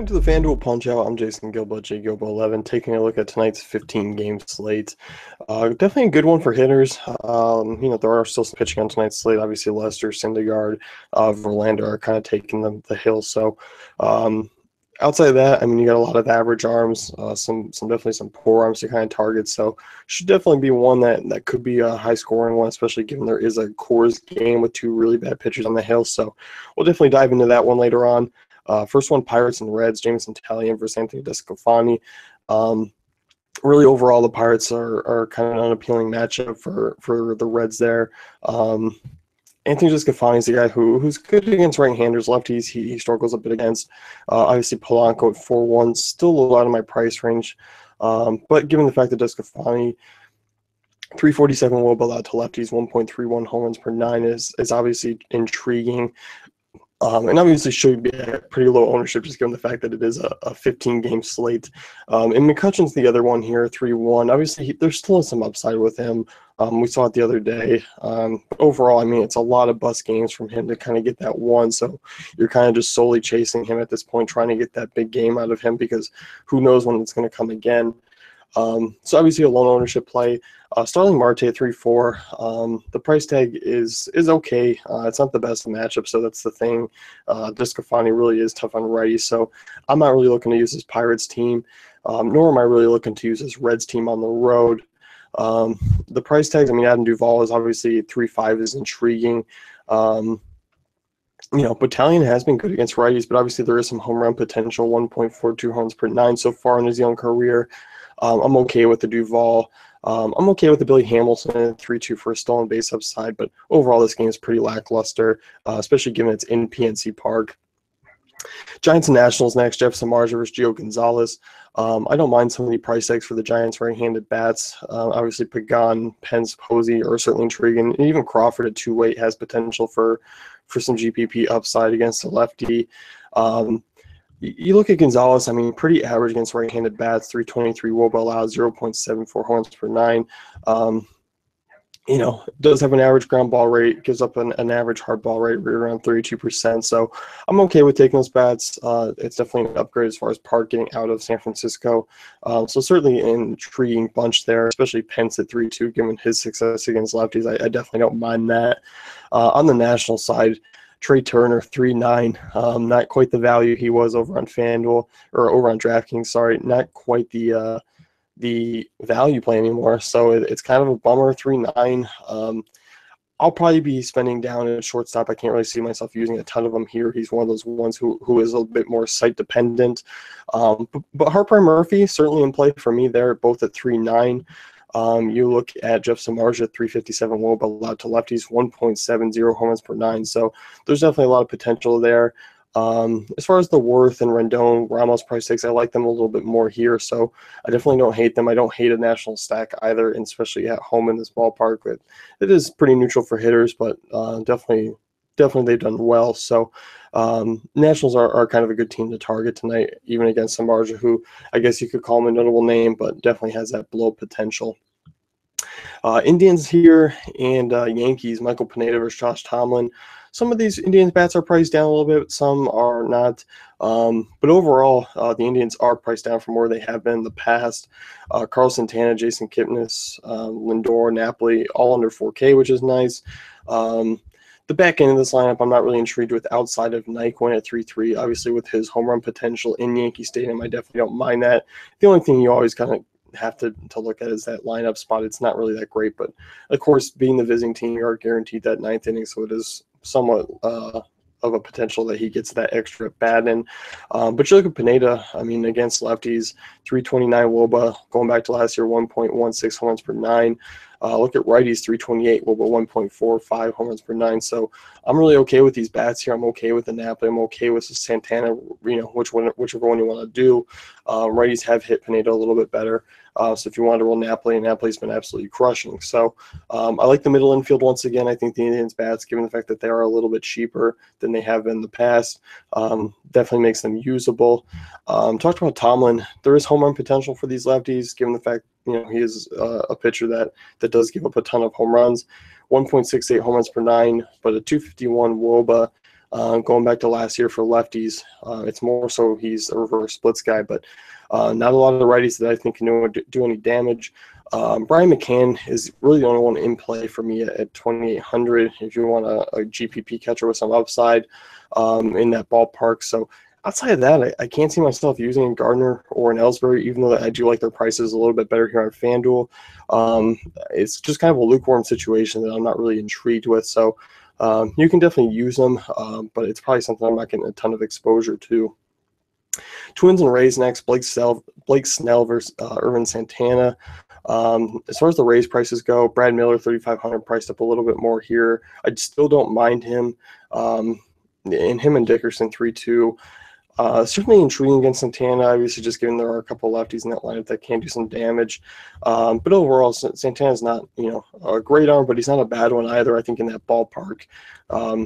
Welcome to the FanDuel Punch Out. I'm Jason Gilbo, JGilbo11, taking a look at tonight's 15-game slate. Definitely a good one for hitters. There are still some pitching on tonight's slate. Obviously, Lester, Syndergaard, Verlander are kind of taking the hill. So, outside of that, I mean, you got a lot of average arms, definitely some poor arms to kind of target. So, should definitely be one that could be a high-scoring one, especially given there is a Coors game with two really bad pitchers on the hill. So, we'll definitely dive into that one later on. First one, Pirates and Reds, Jameson Taillon versus Anthony Desclafani. Really, overall, the Pirates are kind of an unappealing matchup for the Reds there. Anthony Desclafani is the guy who's good against right-handers, lefties. He struggles a bit against. Obviously, Polanco at 4-1, still a little out of my price range. But given the fact that Desclafani, 347 WOBA allowed to lefties, 1.31 home runs per nine is obviously intriguing. And obviously should be at pretty low ownership just given the fact that it is a 15-game slate. And McCutcheon's the other one here, 3-1. Obviously, there's still some upside with him. We saw it the other day. But overall, I mean, it's a lot of bust games from him to kind of get that one. So you're kind of just solely chasing him at this point, trying to get that big game out of him because who knows when it's going to come again. So obviously a low ownership play. Starling Marte at 3-4. The price tag is okay. It's not the best matchup, so that's the thing. Desclafani really is tough on righties, so I'm not really looking to use this Pirates team, nor am I really looking to use this Reds team on the road. The price tags, I mean, Adam Duvall is obviously 3-5 is intriguing. Taillon has been good against righties, but obviously there is some home run potential, 1.42 home runs per nine so far in his young career. I'm okay with the Duvall. I'm okay with the Billy Hamilton at 3-2 for a stolen base upside, but overall this game is pretty lackluster, especially given it's in PNC Park. Giants and Nationals next, Jeff Samardzija versus Gio Gonzalez. I don't mind some of the price tags for the Giants right-handed bats. Obviously Pagan, Pence, Posey are certainly intriguing, and even Crawford at 2-8 has potential for some GPP upside against the lefty. You look at Gonzalez, I mean, pretty average against right-handed bats, 323 WOBA allowed, 0.74 home runs per nine. Does have an average ground ball rate, gives up an average hard ball rate around 32%. So I'm okay with taking those bats. It's definitely an upgrade as far as Park getting out of San Francisco. So certainly an intriguing bunch there, especially Pence at 3-2, given his success against lefties. I definitely don't mind that. On the National side, Trey Turner, 3-9, not quite the value he was over on FanDuel, or over on DraftKings, sorry, not quite the value play anymore. So it's kind of a bummer, 3-9. I'll probably be spending down at shortstop. I can't really see myself using a ton of them here. He's one of those ones who is a little bit more site dependent. But Harper and Murphy certainly in play for me there, both at 3-9. You look at Jeff Samardzija, 357 WOBA allowed to lefties, 1.70 home runs per nine. So there's definitely a lot of potential there. As far as the Worth and Rendon, Ramos price tags, I like them a little bit more here. So I definitely don't hate them. I don't hate a national stack either, and especially at home in this ballpark. But it is pretty neutral for hitters, but definitely they've done well. So Nationals are kind of a good team to target tonight, even against Samardzija, who I guess you could call him a notable name, but definitely has that blow potential. Indians here and Yankees, Michael Pineda versus Josh Tomlin. Some of these Indians bats are priced down a little bit, some are not. But overall, the Indians are priced down from where they have been in the past. Carlos Santana, Jason Kipnis, Lindor, Napoli, all under 4K, which is nice. The back end of this lineup, I'm not really intrigued with outside of Nyquin at 3-3. Obviously, with his home run potential in Yankee Stadium, I definitely don't mind that. The only thing you always kind of have to look at is that lineup spot. It's not really that great, but of course, being the visiting team, you are guaranteed that ninth inning, so it is somewhat of a potential that he gets that extra bat in. But you look at Pineda, I mean, against lefties, 329 WOBA, going back to last year, 1.16 home runs per nine. Look at righties, 328 WOBA, 1.45 home runs per nine. So I'm really okay with these bats here. I'm okay with the Napoli. I'm okay with the Santana, whichever one you want to do. Righties have hit Pineda a little bit better. So if you want to roll Napoli, Napoli's been absolutely crushing. So I like the middle infield once again. I think the Indians bats, given the fact that they are a little bit cheaper than they have been in the past, definitely makes them usable. Talked about Tomlin. There is home run potential for these lefties, given the fact he is a pitcher that does give up a ton of home runs. 1.68 home runs per nine, but a 251 WOBA. Going back to last year for lefties, it's more so he's a reverse splits guy, but not a lot of the righties that I think can do any damage. Brian McCann is really the only one in play for me at 2,800 if you want a GPP catcher with some upside in that ballpark. So outside of that, I can't see myself using a Gardner or an Ellsbury, even though I do like their prices a little bit better here on FanDuel. It's just kind of a lukewarm situation that I'm not really intrigued with. So you can definitely use them, but it's probably something I'm not getting a ton of exposure to. Twins and Rays next. Blake Snell versus Irvin Santana. As far as the Rays prices go, Brad Miller 3,500 priced up a little bit more here. I still don't mind him. And him and Dickerson 3-2. Certainly intriguing against Santana, obviously, just given there are a couple lefties in that lineup that can do some damage. But overall, Santana's not, a great arm, but he's not a bad one either. I think in that ballpark,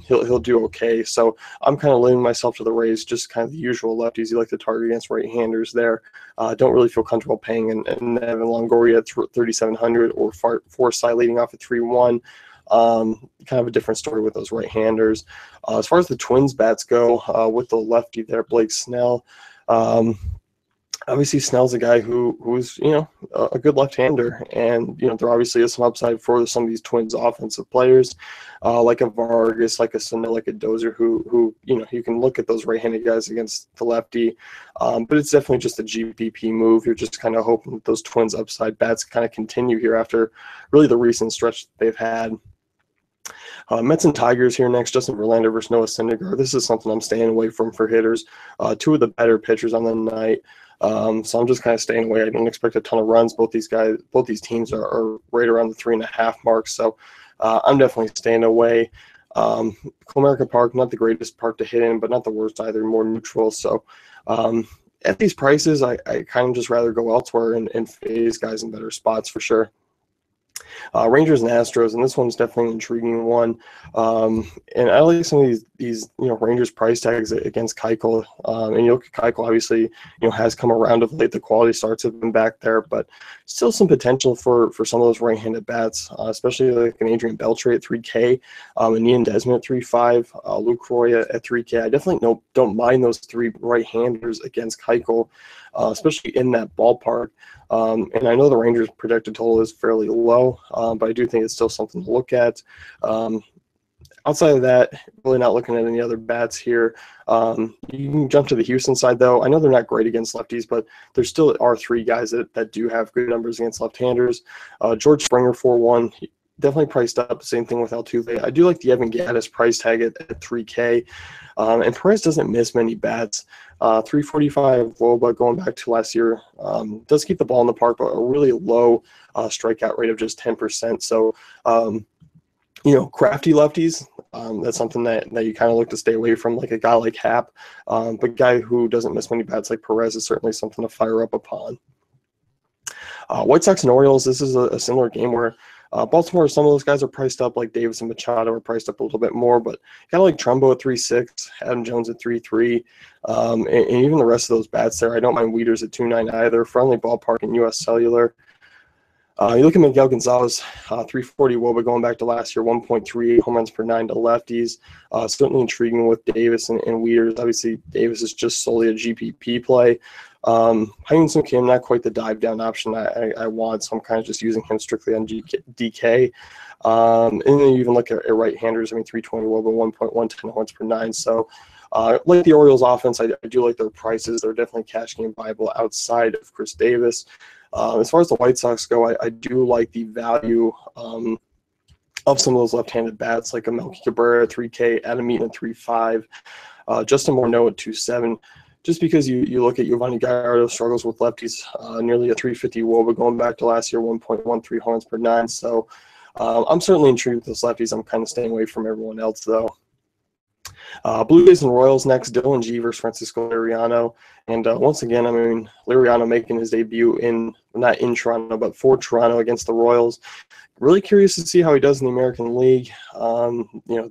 he'll do okay. So I'm kind of limiting myself to the Rays, just kind of the usual lefties you like to target against right-handers there. Don't really feel comfortable paying and Evan Longoria at 3,700 or Forsythe leading off at 3-1. Kind of a different story with those right-handers. As far as the Twins bats go, with the lefty there, Blake Snell. Obviously, Snell's a guy who's a good left-hander, and there obviously is some upside for some of these Twins offensive players, like a Vargas, like a Sano, like a Dozier, who you can look at those right-handed guys against the lefty, but it's definitely just a GPP move. You're just kind of hoping that those Twins upside bats kind of continue here after really the recent stretch that they've had. Mets and Tigers here next. Justin Verlander versus Noah Syndergaard. This is something I'm staying away from for hitters. Two of the better pitchers on the night. So I'm just kind of staying away. I don't expect a ton of runs. Both these teams are right around the 3.5 mark. So I'm definitely staying away. Comerica Park, not the greatest park to hit in, but not the worst either. More neutral. So at these prices, I kind of just rather go elsewhere and phase guys in better spots for sure. Rangers and Astros, and this one's definitely an intriguing one. And I like some of these Rangers price tags against Keuchel. And you look at Keuchel, obviously, has come around of late. The quality starts have been back there, but still some potential for some of those right-handed bats, especially like an Adrian Beltre at 3K, and Ian Desmond at 3.5, Luke Roy at 3K. I definitely don't mind those three right-handers against Keuchel, especially in that ballpark. And I know the Rangers' projected total is fairly low, but I do think it's still something to look at. Outside of that, really not looking at any other bats here. You can jump to the Houston side, though. I know they're not great against lefties, but there still are three guys that do have good numbers against left-handers. George Springer, 4-1. Definitely priced up. Same thing with Altuve. I do like the Evan Gattis price tag at 3K. And Perez doesn't miss many bats. 345 Woba going back to last year. Does keep the ball in the park, but a really low strikeout rate of just 10%. So, crafty lefties, that's something that you kind of look to stay away from, like a guy like Happ. But guy who doesn't miss many bats like Perez is certainly something to fire up upon. White Sox and Orioles, this is a similar game where Baltimore, some of those guys are priced up, like Davis and Machado are priced up a little bit more, but kind of like Trumbo at 3.6, Adam Jones at 3.3, and even the rest of those bats there. I don't mind Wieters at 2.9 either. Friendly ballpark in U.S. Cellular. You look at Miguel Gonzalez, 340 Woba going back to last year, 1.38 home runs per 9 to lefties. Certainly intriguing with Davis and Wieters. Obviously, Davis is just solely a GPP play. Hyun-Soo Kim, not quite the dive down option I want, so I'm kind of just using him strictly on DK. And then you even look at right-handers. 320 Woba, 1.110 home runs per 9. So, like the Orioles offense, I do like their prices. They're definitely cash game viable outside of Chris Davis. As far as the White Sox go, I do like the value of some of those left-handed bats, like a Melky Cabrera at 3K, Adam Eaton at 3.5, Justin Morneau at 2.7. Just because you look at Giovanni Gallardo struggles with lefties, nearly a 350 Woba going back to last year, 1.13 home runs per 9. So I'm certainly intrigued with those lefties. I'm kind of staying away from everyone else, though. Blue Jays and Royals next, Dylan G versus Francisco Liriano. And once again, Liriano making his debut not in Toronto, but for Toronto against the Royals. Really curious to see how he does in the American League,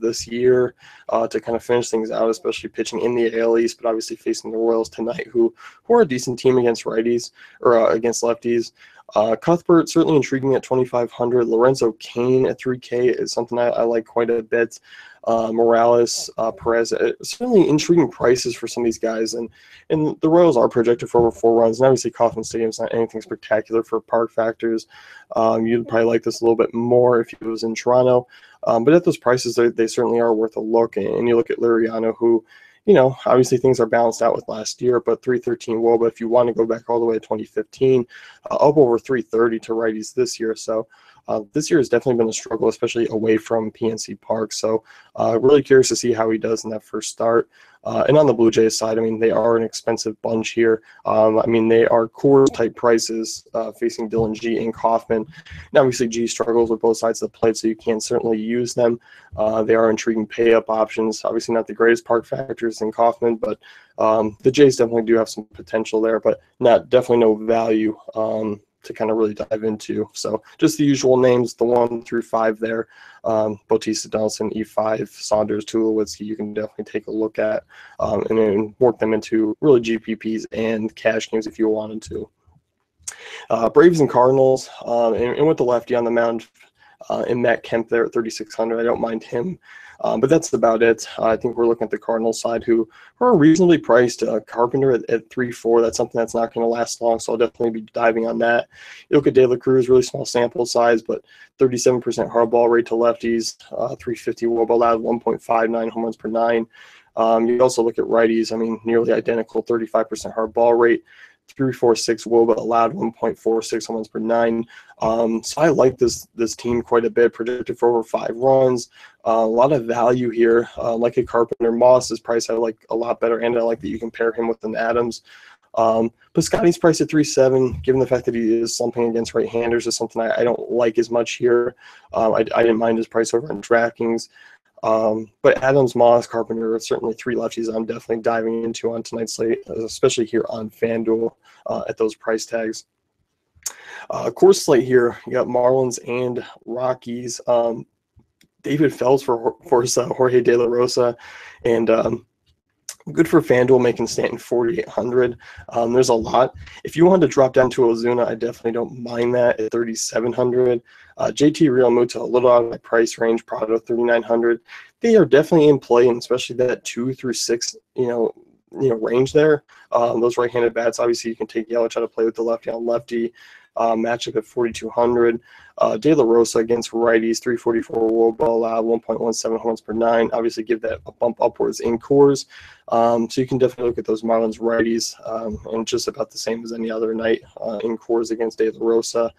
this year to kind of finish things out, especially pitching in the AL East, but obviously facing the Royals tonight, who are a decent team against righties or against lefties. Cuthbert certainly intriguing at 2,500. Lorenzo Cain at 3K is something I like quite a bit. Morales, Perez, certainly intriguing prices for some of these guys. And the Royals are projected for over 4 runs. And obviously, Kauffman Stadium's not anything spectacular for park factors. You'd probably like this a little bit more if it was in Toronto. But at those prices, they certainly are worth a look. And you look at Liriano, who, obviously things are balanced out with last year, but 313 WOBA, if you want to go back all the way to 2015, up over 330 to righties this year. So this year has definitely been a struggle, especially away from PNC Park. So really curious to see how he does in that first start. And on the Blue Jays side, I mean, they are an expensive bunch here. I mean, they are core type prices facing Dylan G and Kauffman. And obviously, G struggles with both sides of the plate, so you can certainly use them. They are intriguing pay-up options. Obviously, not the greatest park factors in Kauffman, but the Jays definitely do have some potential there, but definitely no value to kind of really dive into. So just the usual names, the 1 through 5 there. Bautista, Donaldson, E5, Saunders, Tulowitzki, you can definitely take a look at and then work them into really GPPs and cash games if you wanted to. Braves and Cardinals, and with the lefty on the mound, and Matt Kemp there at 3,600. I don't mind him. But that's about it. I think we're looking at the Cardinals side, who are reasonably priced. Carpenter at 3.4. That's something that's not going to last long, so I'll definitely be diving on that. You look at De La Cruz, really small sample size, but 37% hard ball rate to lefties, 350 WOBA allowed, 1.59 home runs per 9. You also look at righties. I mean, nearly identical, 35% hard ball rate. 346 WOBA allowed, 1.46 home runs per 9. So I like this team quite a bit, projected for over 5 runs. A lot of value here. Like a Carpenter, Moss's price I like a lot better, and I like that you can pair him with an Adams. Piscotty's price at 3.7, given the fact that he is slumping against right-handers, is something I don't like as much here. I didn't mind his price over on DraftKings. But Adams, Moss, Carpenter are certainly 3 lefties I'm definitely diving into on tonight's slate, especially here on FanDuel at those price tags. Course slate here, you got Marlins and Rockies. David Phelps for Jorge De La Rosa, and good for FanDuel, making Stanton 4,800. There's a lot. If you wanted to drop down to Ozuna, I definitely don't mind that at 3,700. JT Realmuto, a little out of my price range, Prado 3,900. They are definitely in play, and especially that 2 through 6, range there. Those right-handed bats, obviously, you can take Yelich out of play with the lefty on lefty. Matchup at 4,200. De La Rosa against righties, 344 WOBA allowed, 1.17 home runs per 9. Obviously, give that a bump upwards in cores. So you can definitely look at those Marlins righties, and just about the same as any other night in cores against De La Rosa.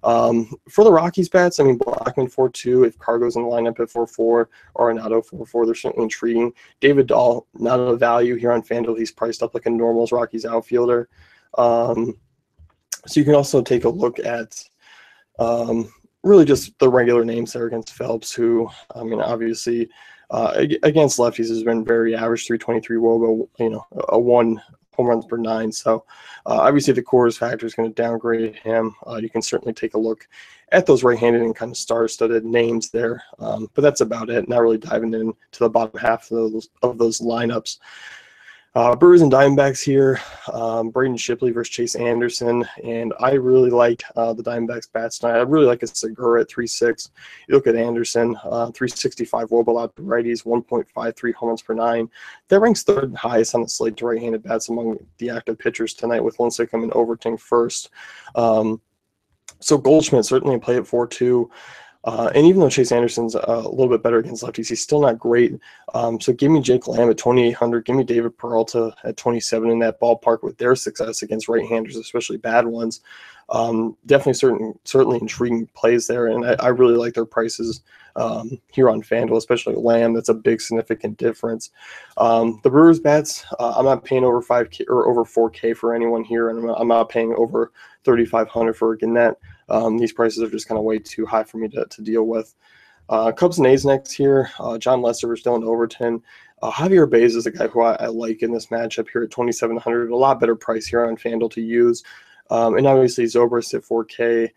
For the Rockies bats, I mean, Blackman 4.2, if Cargo's in the lineup at 4.4, or Arenado 4.4, they're certainly intriguing. David Dahl, not a value here on FanDuel. He's priced up like a normals Rockies outfielder. So you can also take a look at really just the regular names there against Phelps, who, I mean, obviously against lefties has been very average, 323 WOBA, a 1 home runs per 9. So obviously the cores factor is going to downgrade him. You can certainly take a look at those right-handed and kind of star-studded names there. But that's about it. Not really diving into the bottom half of those lineups. Brewers and Diamondbacks here, Braden Shipley versus Chase Anderson, and I really like the Diamondbacks bats tonight. I really like a Segura at 3.6. You look at Anderson, 365 WOBA allowed to righties, 1.53 home runs per 9. That ranks 3rd highest on the slate to right-handed bats among the active pitchers tonight, with Lincecum and Overton first. So Goldschmidt certainly in play at 4.2. And even though Chase Anderson's a little bit better against lefties, he's still not great. So give me Jake Lamb at 2,800. Give me David Peralta at 27 in that ballpark with their success against right-handers, especially bad ones. Definitely certainly intriguing plays there, and I really like their prices here on FanDuel, especially Lamb. That's a big significant difference. The Brewers bats, I'm not paying over 5K or over 4K for anyone here, and I'm not paying over 3,500 for Gannett. These prices are just kind of way too high for me to deal with. Cubs and A's next here. John Lester versus Dylan Overton. Javier Baez is a guy who I like in this matchup here at 2,700. A lot better price here on FanDuel to use. And obviously Zobrist at 4K,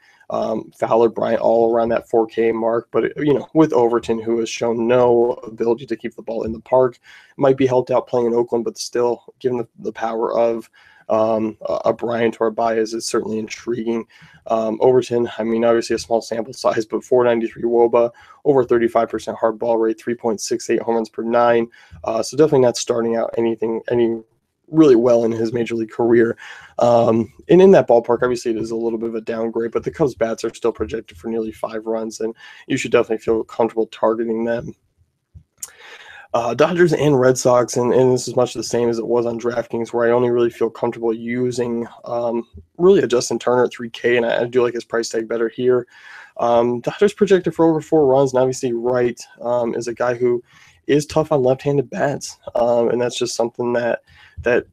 Fowler, Bryant, all around that 4K mark. But, with Overton, who has shown no ability to keep the ball in the park, might be helped out playing in Oakland, but still, given the power of a Bryant or a Baez, is certainly intriguing. Overton, I mean, obviously a small sample size, but 493 WOBA, over 35% hard ball rate, 3.68 home runs per nine. So definitely not starting out any really well in his major league career. And in that ballpark, obviously it is a little bit of a downgrade, but the Cubs bats are still projected for nearly 5 runs, and you should definitely feel comfortable targeting them. Dodgers and Red Sox, and this is much the same as it was on DraftKings, where I only really feel comfortable using really a Justin Turner at 3K, and I do like his price tag better here. Dodgers projected for over 4 runs, and obviously Wright is a guy who is tough on left-handed bats, and that's just something that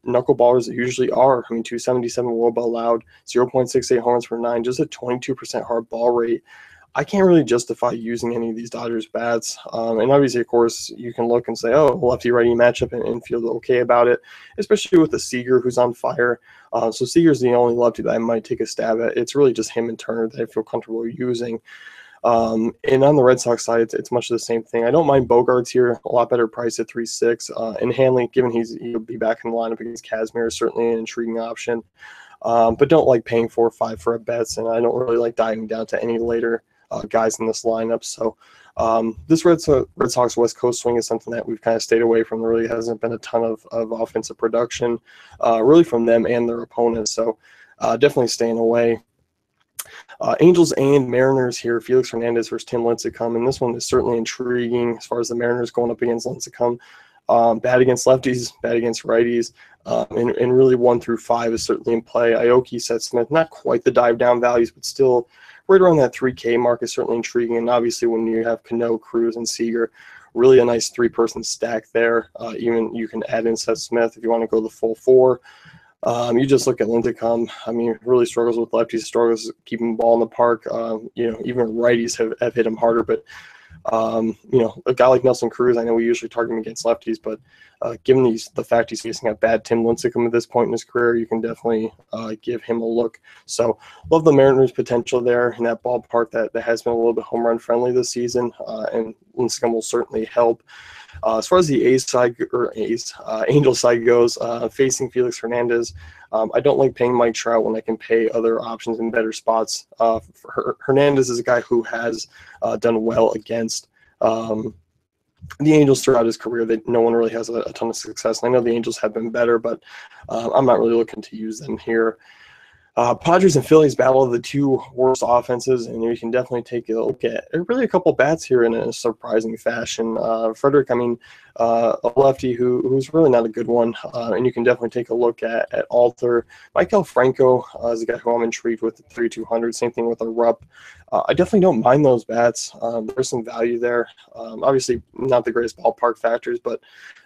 knuckleballers usually are. I mean, 277 WOBA allowed, 0.68 home runs per nine, just a 22% hard ball rate. I can't really justify using any of these Dodgers bats. And obviously, of course, you can look and say, oh, lefty-righty matchup and feel okay about it, especially with the Seager, who's on fire. So Seager's the only lefty that I might take a stab at. It's really just him and Turner that I feel comfortable using. And on the Red Sox side, it's much of the same thing. I don't mind Bogarts here, a lot better price at 3.6. And Hanley, given he'll be back in the lineup against Kazmir, is certainly an intriguing option. But don't like paying 4 or 5 for a bets, and I don't really like diving down to any later guys in this lineup. So this Red Sox West Coast swing is something that we've kind of stayed away from. There really hasn't been a ton of offensive production really from them and their opponents. So definitely staying away. Angels and Mariners here, Felix Hernandez versus Tim Lincecum, and this one is certainly intriguing as far as the Mariners going up against Lincecum. Bad against lefties, bad against righties, and really 1 through 5 is certainly in play. Aoki, Seth Smith, not quite the dive down values, but still right around that 3K mark is certainly intriguing. And obviously when you have Cano, Cruz, and Seager, really a nice 3-person stack there. Even you can add in Seth Smith if you want to go the full 4. You just look at Lincecum. I mean, really struggles with lefties, struggles keeping the ball in the park. Even righties have hit him harder. But, a guy like Nelson Cruz, I know we usually target him against lefties, but given the fact he's facing a bad Tim Lincecum at this point in his career, you can definitely give him a look. So love the Mariners' potential there in that ballpark that has been a little bit home run friendly this season, and Lincecum will certainly help. As far as the Angel side goes, facing Felix Hernandez, I don't like paying Mike Trout when I can pay other options in better spots. Hernandez is a guy who has done well against the Angels throughout his career. That no one really has a ton of success. And I know the Angels have been better, but I'm not really looking to use them here. Padres and Phillies battle of the 2 worst offenses, and you can definitely take a look at really a couple bats here in a surprising fashion. Frederick, I mean, a lefty who's really not a good one, and you can definitely take a look at Alter. Michael Franco is a guy who I'm intrigued with at 3,200. Same thing with a Rupp. I definitely don't mind those bats. There's some value there. Obviously, not the greatest ballpark factors, but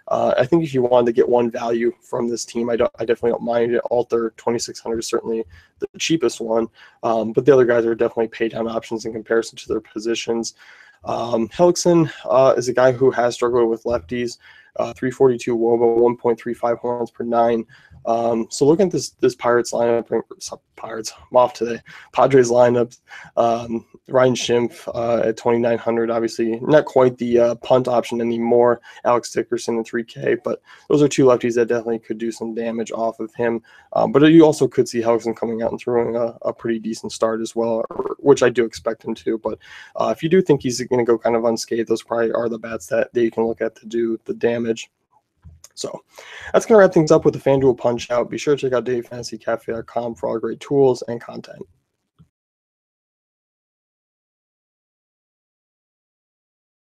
I think if you wanted to get one value from this team, I definitely don't mind it. Alter 2,600 is certainly the cheapest one, but the other guys are definitely pay down options in comparison to their positions. Hellickson is a guy who has struggled with lefties. 342 WOBA, 1.35 home runs per nine. So looking at this Pirates lineup, I'm off today. Padres lineup, Ryan Schimpf at 2,900, obviously not quite the punt option anymore. Alex Dickerson at 3K, but those are 2 lefties that definitely could do some damage off of him. But you also could see Hellickson coming out and throwing a pretty decent start as well, which I do expect him to. But if you do think he's going to go kind of unscathed, those probably are the bats that you can look at to do the damage. So that's going to wrap things up with the FanDuel Punch Out. Be sure to check out dailyfantasycafe.com for all great tools and content.